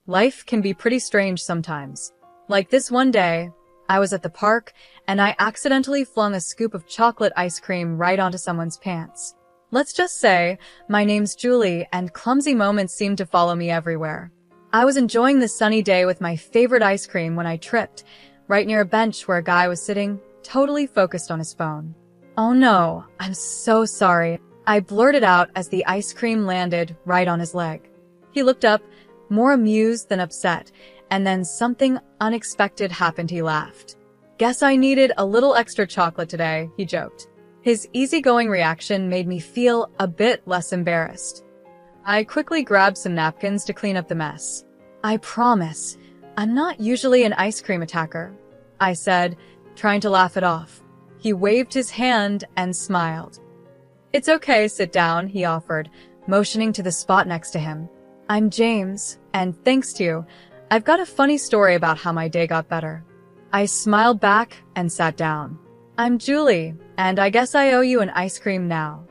Life can be pretty strange sometimes. Like this one day, I was at the park and I accidentally flung a scoop of chocolate ice cream right onto someone's pants. Let's just say, my name's Julie and clumsy moments seem to follow me everywhere. I was enjoying the sunny day with my favorite ice cream when I tripped, right near a bench where a guy was sitting, totally focused on his phone. "Oh no, I'm so sorry," I blurted out as the ice cream landed right on his leg. He looked up, more amused than upset, and then something unexpected happened. He laughed. "Guess I needed a little extra chocolate today," he joked. His easygoing reaction made me feel a bit less embarrassed. I quickly grabbed some napkins to clean up the mess. "I promise, I'm not usually an ice cream attacker," I said, trying to laugh it off. He waved his hand and smiled. "It's okay, sit down," he offered, motioning to the spot next to him. "I'm James, and thanks to you, I've got a funny story about how my day got better." I smiled back and sat down. "I'm Julie, and I guess I owe you an ice cream now."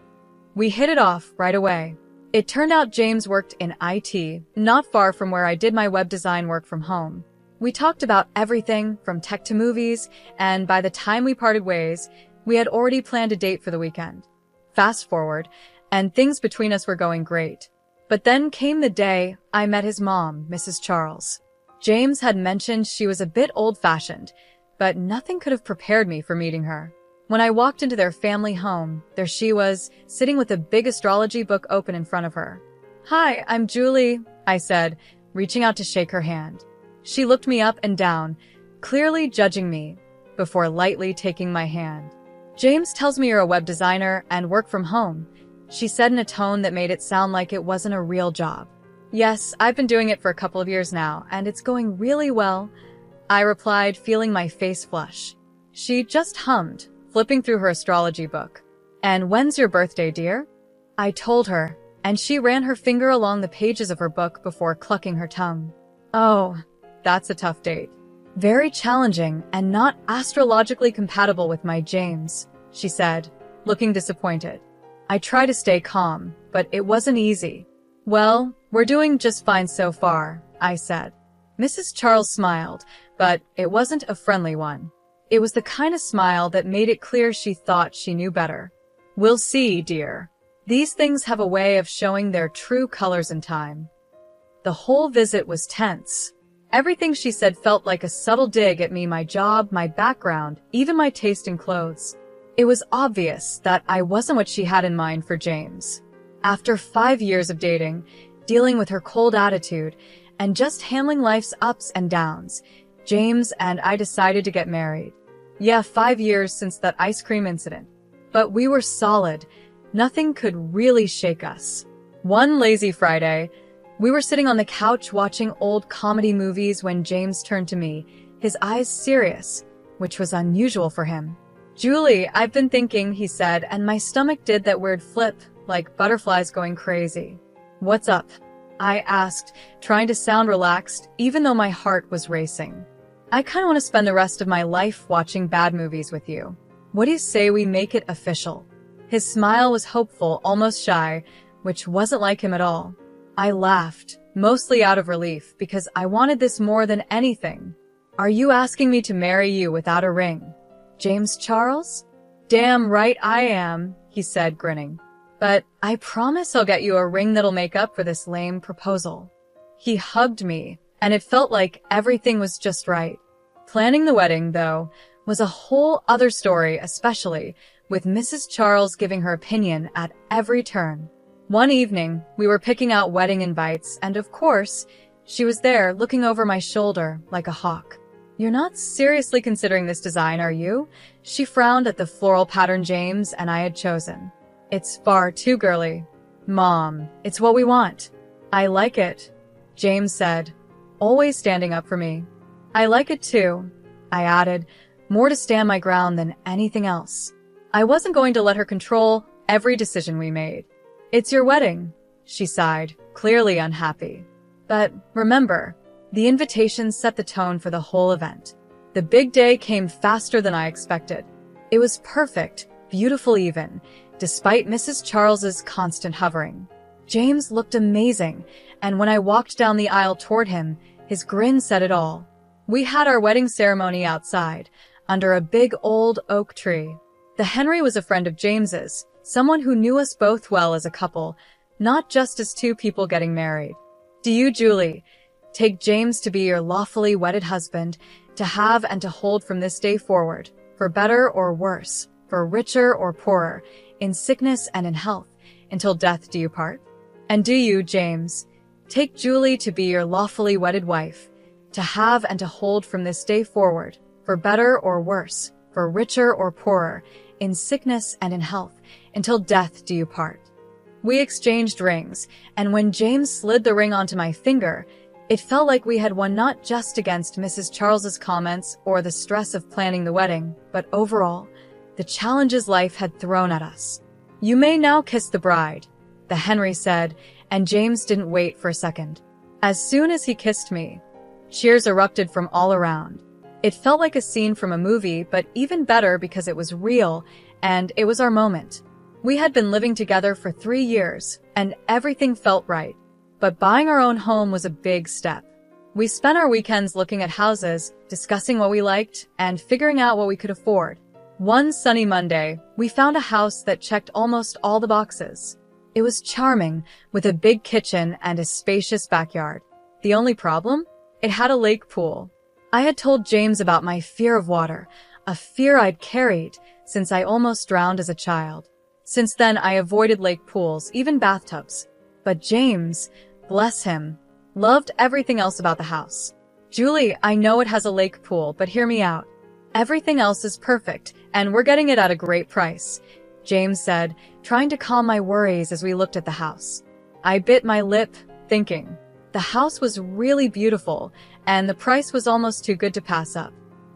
We hit it off right away. It turned out James worked in IT, not far from where I did my web design work from home. We talked about everything from tech to movies, and by the time we parted ways, we had already planned a date for the weekend. Fast forward, and things between us were going great. But then came the day I met his mom, Mrs. Charles. James had mentioned she was a bit old-fashioned, but nothing could have prepared me for meeting her. When I walked into their family home, there she was, sitting with a big astrology book open in front of her. "Hi, I'm Julie," I said, reaching out to shake her hand. She looked me up and down, clearly judging me, before lightly taking my hand. "James tells me you're a web designer and work from home," she said in a tone that made it sound like it wasn't a real job. "Yes, I've been doing it for a couple of years now, and it's going really well," I replied, feeling my face flush. She just hummed, flipping through her astrology book. "And when's your birthday, dear?" I told her, and she ran her finger along the pages of her book before clucking her tongue. "Oh, that's a tough date. Very challenging and not astrologically compatible with my James," she said, looking disappointed. I tried to stay calm, but it wasn't easy. "Well, we're doing just fine so far," I said. Mrs. Charles smiled, but it wasn't a friendly one. It was the kind of smile that made it clear she thought she knew better. "We'll see, dear. These things have a way of showing their true colors in time." The whole visit was tense. Everything she said felt like a subtle dig at me, my job, my background, even my taste in clothes. It was obvious that I wasn't what she had in mind for James. After 5 years of dating, dealing with her cold attitude, and just handling life's ups and downs, James and I decided to get married. Yeah, 5 years since that ice cream incident. But we were solid. Nothing could really shake us. One lazy Friday, we were sitting on the couch watching old comedy movies when James turned to me, his eyes serious, which was unusual for him. "Julie, I've been thinking," he said, and my stomach did that weird flip, like butterflies going crazy. "What's up?" I asked, trying to sound relaxed, even though my heart was racing. "I kind of want to spend the rest of my life watching bad movies with you. What do you say we make it official?" His smile was hopeful, almost shy, which wasn't like him at all. I laughed, mostly out of relief, because I wanted this more than anything. "Are you asking me to marry you without a ring, James Charles?" "Damn right I am," he said, grinning. "But I promise I'll get you a ring that'll make up for this lame proposal." He hugged me, and it felt like everything was just right. Planning the wedding, though, was a whole other story, especially with Mrs. Charles giving her opinion at every turn. One evening, we were picking out wedding invites, and of course, she was there looking over my shoulder like a hawk. "You're not seriously considering this design, are you?" She frowned at the floral pattern James and I had chosen. "It's far too girly." "Mom, it's what we want." "I like it," James said, always standing up for me. "I like it too," I added, more to stand my ground than anything else. I wasn't going to let her control every decision we made. "It's your wedding," she sighed, clearly unhappy. But remember, the invitation set the tone for the whole event. The big day came faster than I expected. It was perfect, beautiful even, despite Mrs. Charles's constant hovering. James looked amazing, and when I walked down the aisle toward him, his grin said it all. We had our wedding ceremony outside, under a big old oak tree. The Henry was a friend of James's, someone who knew us both well as a couple, not just as two people getting married. Do you, Julie, take James to be your lawfully wedded husband, to have and to hold from this day forward, for better or worse, for richer or poorer, in sickness and in health, until death do you part? And do you, James, take Julie to be your lawfully wedded wife, to have and to hold from this day forward, for better or worse, for richer or poorer, in sickness and in health, until death do you part? We exchanged rings, and when James slid the ring onto my finger, it felt like we had won not just against Mrs. Charles's comments or the stress of planning the wedding, but overall, the challenges life had thrown at us. You may now kiss the bride, the Henry said, and James didn't wait for a second. As soon as he kissed me, cheers erupted from all around. It felt like a scene from a movie, but even better because it was real, and it was our moment. We had been living together for 3 years, and everything felt right. But buying our own home was a big step. We spent our weekends looking at houses, discussing what we liked, and figuring out what we could afford. One sunny Monday, we found a house that checked almost all the boxes. It was charming, with a big kitchen and a spacious backyard. The only problem? It had a lake pool. I had told James about my fear of water, a fear I'd carried since I almost drowned as a child. Since then, I avoided lake pools, even bathtubs. But James, bless him, loved everything else about the house. Julie, I know it has a lake pool, but hear me out. Everything else is perfect, and we're getting it at a great price, James said, trying to calm my worries as we looked at the house. I bit my lip, thinking. The house was really beautiful, and the price was almost too good to pass up.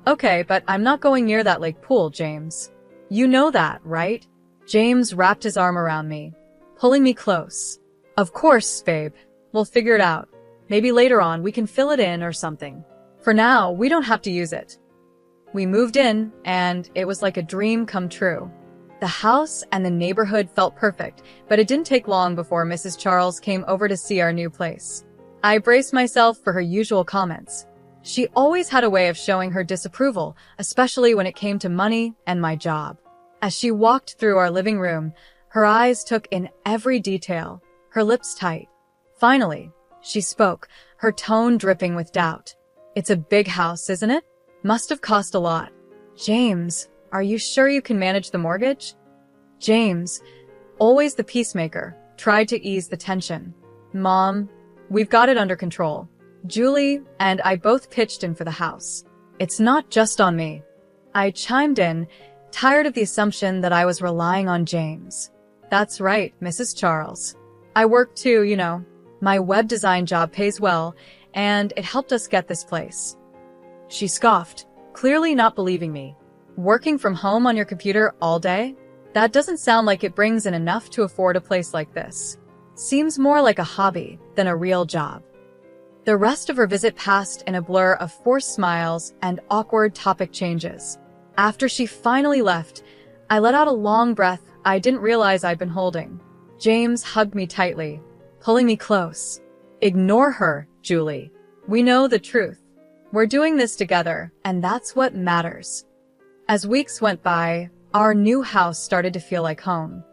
Okay, but I'm not going near that lake pool, James. You know that, right? James wrapped his arm around me, pulling me close. Of course, babe. We'll figure it out. Maybe later on we can fill it in or something. For now, we don't have to use it. We moved in, and it was like a dream come true. The house and the neighborhood felt perfect, but it didn't take long before Mrs. Charles came over to see our new place. I braced myself for her usual comments. She always had a way of showing her disapproval, especially when it came to money and my job. As she walked through our living room, her eyes took in every detail, her lips tight. Finally, she spoke, her tone dripping with doubt. It's a big house, isn't it? Must have cost a lot. James, are you sure you can manage the mortgage? James, always the peacemaker, tried to ease the tension. Mom, we've got it under control. Julie and I both pitched in for the house. It's not just on me. I chimed in, tired of the assumption that I was relying on James. That's right, Mrs. Charles. I work too, you know. My web design job pays well, and it helped us get this place. She scoffed, clearly not believing me. Working from home on your computer all day? That doesn't sound like it brings in enough to afford a place like this. Seems more like a hobby than a real job. The rest of her visit passed in a blur of forced smiles and awkward topic changes. After she finally left, I let out a long breath I didn't realize I'd been holding. James hugged me tightly, pulling me close. Ignore her, Julie. We know the truth. We're doing this together, and that's what matters. As weeks went by, our new house started to feel like home.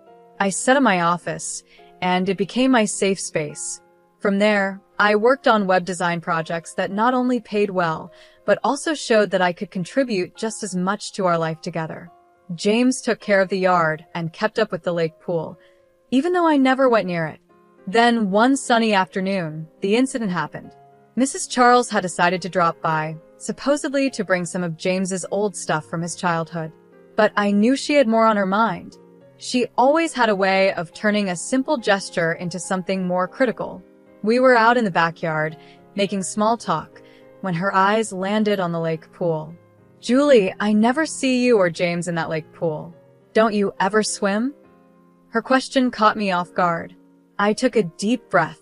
I set up my office, and it became my safe space. From there, I worked on web design projects that not only paid well, but also showed that I could contribute just as much to our life together. James took care of the yard and kept up with the lake pool, even though I never went near it. Then, one sunny afternoon, the incident happened. Mrs. Charles had decided to drop by, supposedly to bring some of James's old stuff from his childhood. But I knew she had more on her mind. She always had a way of turning a simple gesture into something more critical. We were out in the backyard, making small talk, when her eyes landed on the lake pool. Julie, I never see you or James in that lake pool. Don't you ever swim? Her question caught me off guard. I took a deep breath,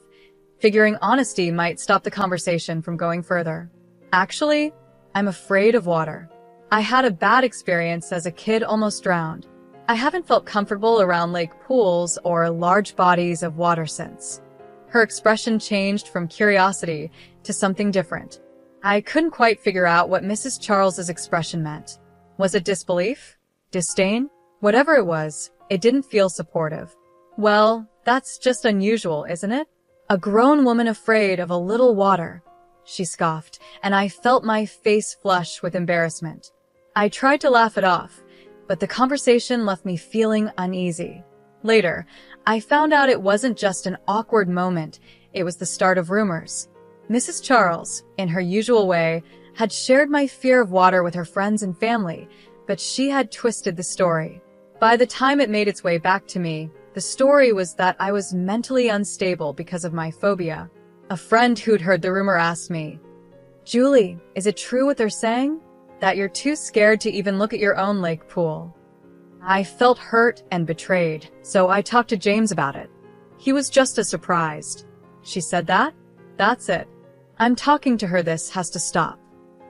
figuring honesty might stop the conversation from going further. Actually, I'm afraid of water. I had a bad experience as a kid, almost drowned. I haven't felt comfortable around lake pools or large bodies of water since. Her expression changed from curiosity to something different. I couldn't quite figure out what Mrs. Charles's expression meant. Was it disbelief? Disdain? Whatever it was, it didn't feel supportive. Well, that's just unusual, isn't it? A grown woman afraid of a little water, she scoffed, and I felt my face flush with embarrassment. I tried to laugh it off, but the conversation left me feeling uneasy. Later, I found out it wasn't just an awkward moment, it was the start of rumors. Mrs. Charles, in her usual way, had shared my fear of water with her friends and family, but she had twisted the story. By the time it made its way back to me, the story was that I was mentally unstable because of my phobia. A friend who'd heard the rumor asked me, "Julie, is it true what they're saying? That you're too scared to even look at your own lake pool?" I felt hurt and betrayed, so I talked to James about it. He was just as surprised. "She said that? That's it. I'm talking to her. This has to stop."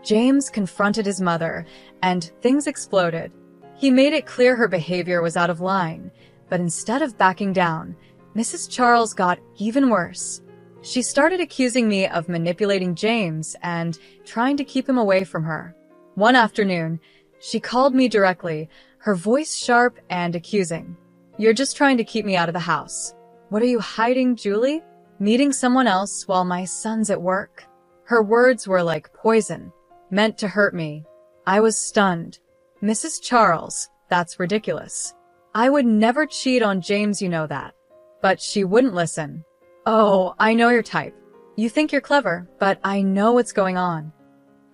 James confronted his mother, and things exploded. He made it clear her behavior was out of line, but instead of backing down, Mrs. Charles got even worse. She started accusing me of manipulating James and trying to keep him away from her. One afternoon, she called me directly, her voice sharp and accusing. "You're just trying to keep me out of the house. What are you hiding, Julie? Meeting someone else while my son's at work?" Her words were like poison, meant to hurt me. I was stunned. "Mrs. Charles, that's ridiculous. I would never cheat on James, you know that." But she wouldn't listen. "Oh, I know your type. You think you're clever, but I know what's going on."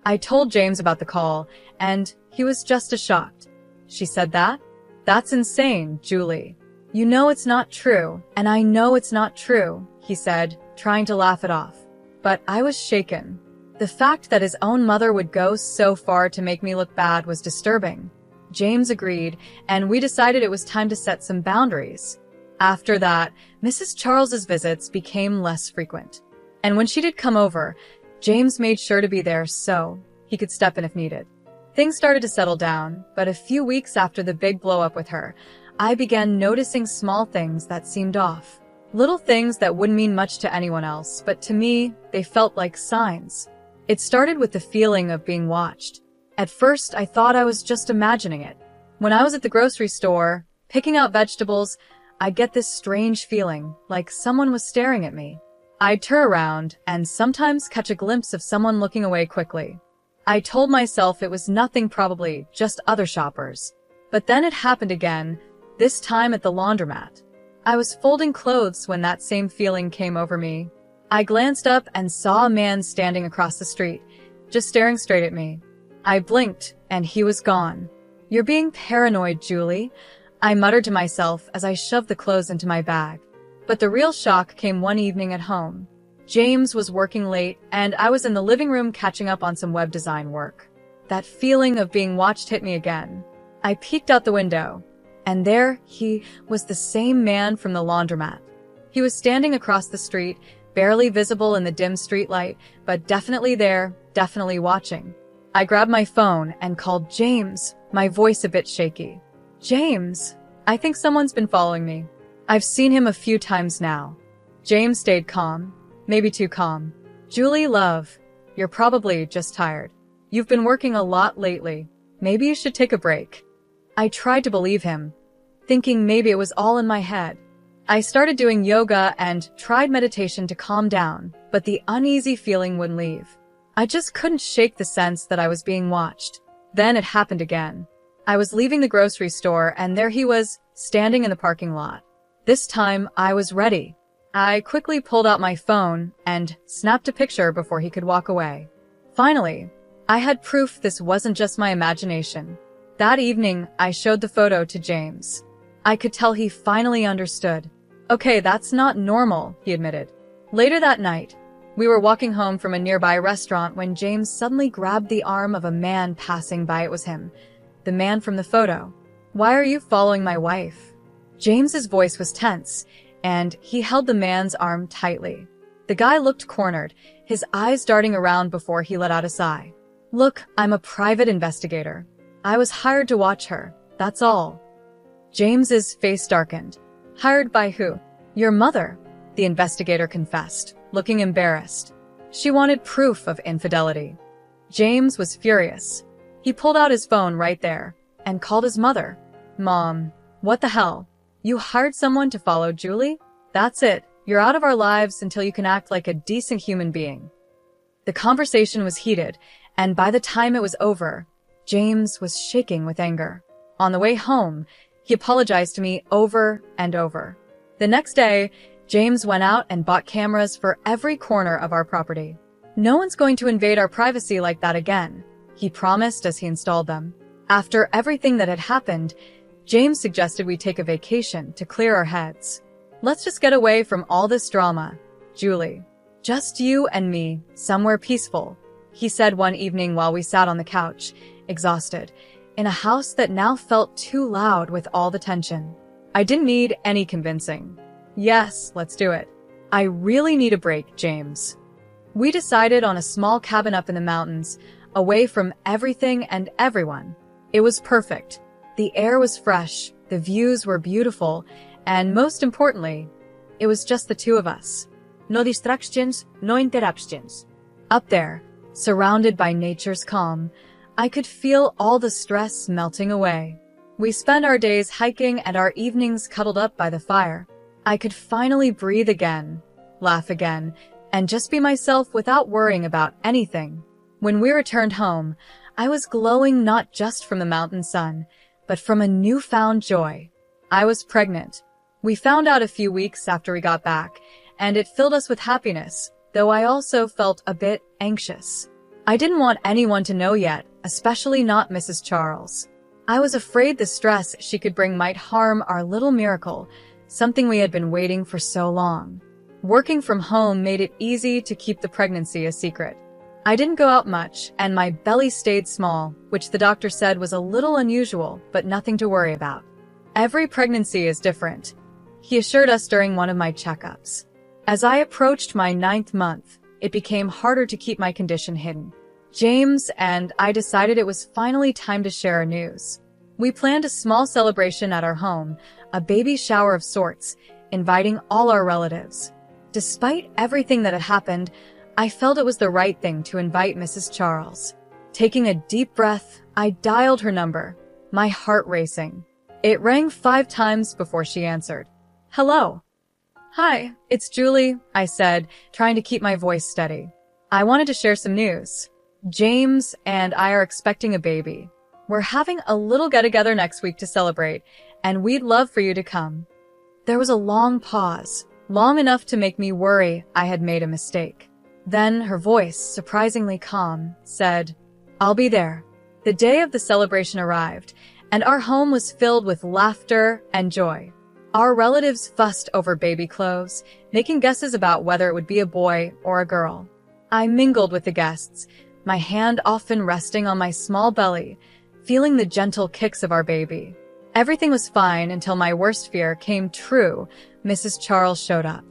I told James about the call, and he was just as shocked. "She said that? That's insane, Julie. You know it's not true, and I know it's not true," he said, trying to laugh it off. But I was shaken. The fact that his own mother would go so far to make me look bad was disturbing. James agreed, and we decided it was time to set some boundaries. After that, Mrs. Charles's visits became less frequent. And when she did come over, James made sure to be there so he could step in if needed. Things started to settle down, but a few weeks after the big blow-up with her, I began noticing small things that seemed off. Little things that wouldn't mean much to anyone else, but to me, they felt like signs. It started with the feeling of being watched. At first, I thought I was just imagining it. When I was at the grocery store, picking out vegetables, I'd get this strange feeling, like someone was staring at me. I'd turn around and sometimes catch a glimpse of someone looking away quickly. I told myself it was nothing, probably just other shoppers. But then it happened again, this time at the laundromat. I was folding clothes when that same feeling came over me. I glanced up and saw a man standing across the street, just staring straight at me. I blinked, and he was gone. "You're being paranoid, Julie," I muttered to myself as I shoved the clothes into my bag. But the real shock came one evening at home. James was working late, and I was in the living room catching up on some web design work. That feeling of being watched hit me again. I peeked out the window, and there he was, the same man from the laundromat. He was standing across the street, barely visible in the dim streetlight, but definitely there, definitely watching. I grabbed my phone and called James, my voice a bit shaky. "James, I think someone's been following me. I've seen him a few times now." James stayed calm, maybe too calm. "Julie, love, you're probably just tired. You've been working a lot lately. Maybe you should take a break." I tried to believe him, thinking maybe it was all in my head. I started doing yoga and tried meditation to calm down, but the uneasy feeling wouldn't leave. I just couldn't shake the sense that I was being watched. Then it happened again. I was leaving the grocery store, and there he was, standing in the parking lot. This time, I was ready. I quickly pulled out my phone and snapped a picture before he could walk away. Finally, I had proof this wasn't just my imagination. That evening, I showed the photo to James. I could tell he finally understood. "Okay, that's not normal," he admitted. Later that night, we were walking home from a nearby restaurant when James suddenly grabbed the arm of a man passing by. It was him, the man from the photo. "Why are you following my wife?" James's voice was tense, and he held the man's arm tightly. The guy looked cornered, his eyes darting around before he let out a sigh. "Look, I'm a private investigator. I was hired to watch her, that's all." James's face darkened. Hired by who? Your mother, the investigator confessed, looking embarrassed. She wanted proof of infidelity. James was furious. He pulled out his phone right there and called his mother. Mom, what the hell? You hired someone to follow Julie? That's it. You're out of our lives until you can act like a decent human being. The conversation was heated, and by the time it was over, James was shaking with anger. On the way home, he apologized to me over and over. The next day, James went out and bought cameras for every corner of our property. No one's going to invade our privacy like that again, he promised as he installed them. After everything that had happened, James suggested we take a vacation to clear our heads. Let's just get away from all this drama, Julie. Just you and me, somewhere peaceful, he said one evening while we sat on the couch, exhausted, in a house that now felt too loud with all the tension. I didn't need any convincing. Yes, let's do it. I really need a break, James. We decided on a small cabin up in the mountains, away from everything and everyone. It was perfect. The air was fresh, the views were beautiful, and most importantly, it was just the two of us. No distractions, no interruptions. Up there, surrounded by nature's calm, I could feel all the stress melting away. We spent our days hiking and our evenings cuddled up by the fire. I could finally breathe again, laugh again, and just be myself without worrying about anything. When we returned home, I was glowing not just from the mountain sun, but from a newfound joy. I was pregnant. We found out a few weeks after we got back, and it filled us with happiness, though I also felt a bit anxious. I didn't want anyone to know yet, especially not Mrs. Charles. I was afraid the stress she could bring might harm our little miracle, something we had been waiting for so long. Working from home made it easy to keep the pregnancy a secret. I didn't go out much, and my belly stayed small, which the doctor said was a little unusual, but nothing to worry about. Every pregnancy is different, he assured us during one of my checkups. As I approached my 9th month, it became harder to keep my condition hidden. James and I decided it was finally time to share our news. We planned a small celebration at our home, a baby shower of sorts, inviting all our relatives. Despite everything that had happened, I felt it was the right thing to invite Mrs. Charles. Taking a deep breath, I dialed her number, my heart racing. It rang 5 times before she answered. Hello. Hi, it's Julie, I said, trying to keep my voice steady. I wanted to share some news. James and I are expecting a baby. We're having a little get-together next week to celebrate, and we'd love for you to come. There was a long pause, long enough to make me worry I had made a mistake. Then her voice, surprisingly calm, said, I'll be there. The day of the celebration arrived, and our home was filled with laughter and joy. Our relatives fussed over baby clothes, making guesses about whether it would be a boy or a girl. I mingled with the guests, my hand often resting on my small belly, feeling the gentle kicks of our baby. Everything was fine until my worst fear came true. Mrs. Charles showed up.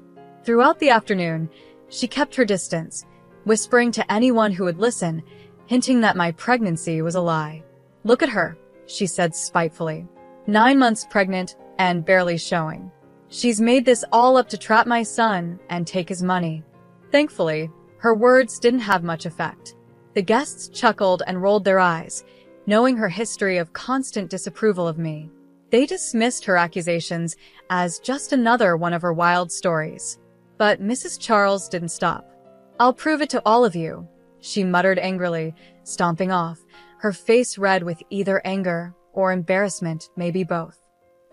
Throughout the afternoon, she kept her distance, whispering to anyone who would listen, hinting that my pregnancy was a lie. Look at her, she said spitefully. 9 months pregnant and barely showing. She's made this all up to trap my son and take his money. Thankfully, her words didn't have much effect. The guests chuckled and rolled their eyes, knowing her history of constant disapproval of me. They dismissed her accusations as just another one of her wild stories. But Mrs. Charles didn't stop. I'll prove it to all of you, she muttered angrily, stomping off, her face red with either anger or embarrassment, maybe both.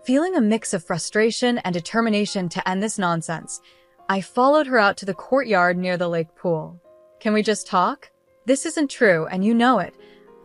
Feeling a mix of frustration and determination to end this nonsense, I followed her out to the courtyard near the lake pool. Can we just talk? This isn't true, and you know it,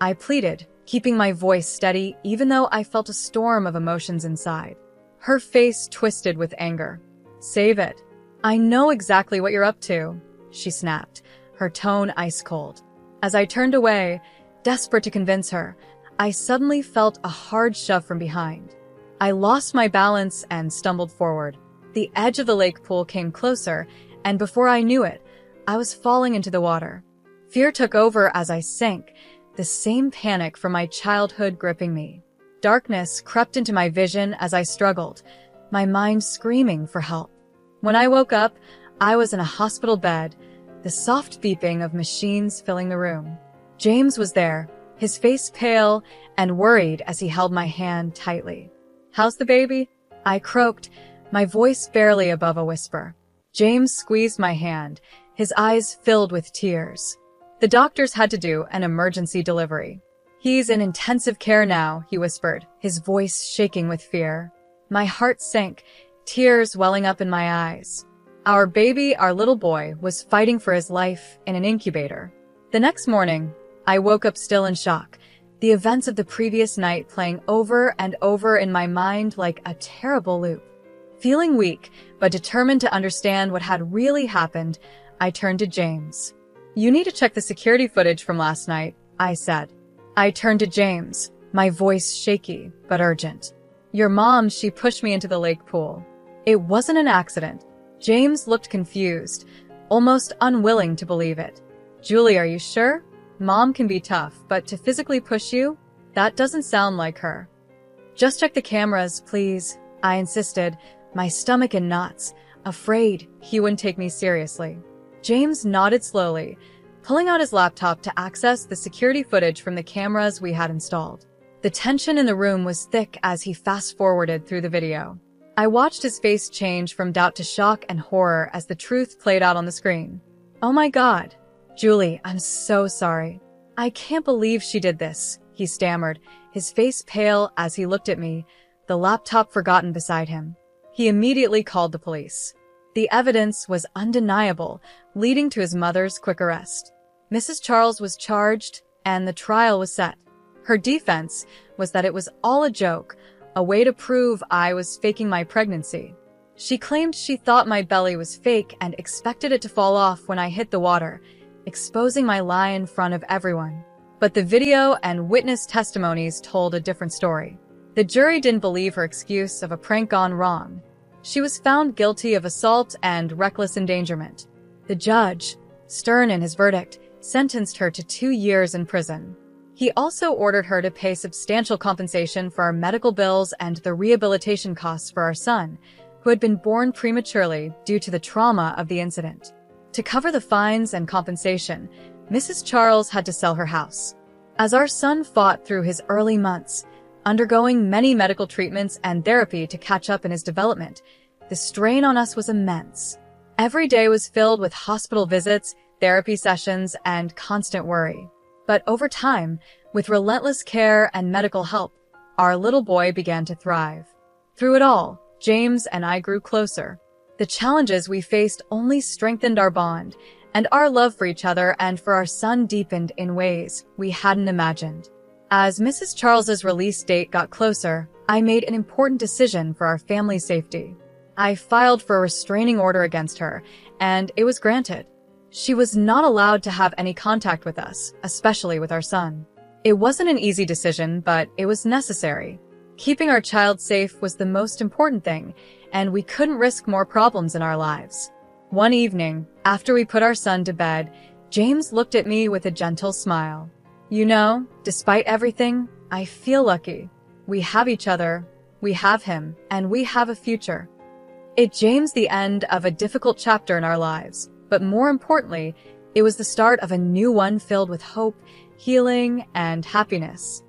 I pleaded, keeping my voice steady even though I felt a storm of emotions inside. Her face twisted with anger. Save it. I know exactly what you're up to, she snapped, her tone ice cold. As I turned away, desperate to convince her, I suddenly felt a hard shove from behind. I lost my balance and stumbled forward. The edge of the lake pool came closer, and before I knew it, I was falling into the water. Fear took over as I sank, the same panic from my childhood gripping me. Darkness crept into my vision as I struggled, my mind screaming for help. When I woke up, I was in a hospital bed, the soft beeping of machines filling the room. James was there, his face pale and worried as he held my hand tightly. "How's the baby?" I croaked, my voice barely above a whisper. James squeezed my hand, his eyes filled with tears. "The doctors had to do an emergency delivery. He's in intensive care now," he whispered, his voice shaking with fear. My heart sank, tears welling up in my eyes. Our baby, our little boy, was fighting for his life in an incubator. The next morning, I woke up still in shock, the events of the previous night playing over and over in my mind like a terrible loop. Feeling weak, but determined to understand what had really happened, I turned to James. "You need to check the security footage from last night," I said. I turned to James, my voice shaky but urgent. "Your mom, she pushed me into the lake pool. It wasn't an accident." James looked confused, almost unwilling to believe it. "Julie, are you sure? Mom can be tough, but to physically push you? That doesn't sound like her." "Just check the cameras, please," I insisted, my stomach in knots, afraid he wouldn't take me seriously. James nodded slowly, pulling out his laptop to access the security footage from the cameras we had installed. The tension in the room was thick as he fast-forwarded through the video. I watched his face change from doubt to shock and horror as the truth played out on the screen. "Oh my God. Julie, I'm so sorry. I can't believe she did this," he stammered, his face pale as he looked at me, the laptop forgotten beside him. He immediately called the police. The evidence was undeniable, leading to his mother's quick arrest. Mrs. Charles was charged, and the trial was set. Her defense was that it was all a joke, a way to prove I was faking my pregnancy. She claimed she thought my belly was fake and expected it to fall off when I hit the water, exposing my lie in front of everyone. But the video and witness testimonies told a different story. The jury didn't believe her excuse of a prank gone wrong. She was found guilty of assault and reckless endangerment. The judge, stern in his verdict, sentenced her to 2 years in prison. He also ordered her to pay substantial compensation for our medical bills and the rehabilitation costs for our son, who had been born prematurely due to the trauma of the incident. To cover the fines and compensation, Mrs. Charles had to sell her house. As our son fought through his early months, undergoing many medical treatments and therapy to catch up in his development, the strain on us was immense. Every day was filled with hospital visits, therapy sessions, and constant worry. But over time, with relentless care and medical help, our little boy began to thrive. Through it all, James and I grew closer. The challenges we faced only strengthened our bond, and our love for each other and for our son deepened in ways we hadn't imagined. As Mrs. Charles's release date got closer, I made an important decision for our family's safety. I filed for a restraining order against her, and it was granted. She was not allowed to have any contact with us, especially with our son. It wasn't an easy decision, but it was necessary. Keeping our child safe was the most important thing, and we couldn't risk more problems in our lives. One evening, after we put our son to bed, James looked at me with a gentle smile. "You know, despite everything, I feel lucky. We have each other, we have him, and we have a future." It James the end of a difficult chapter in our lives. But more importantly, it was the start of a new one filled with hope, healing, and happiness.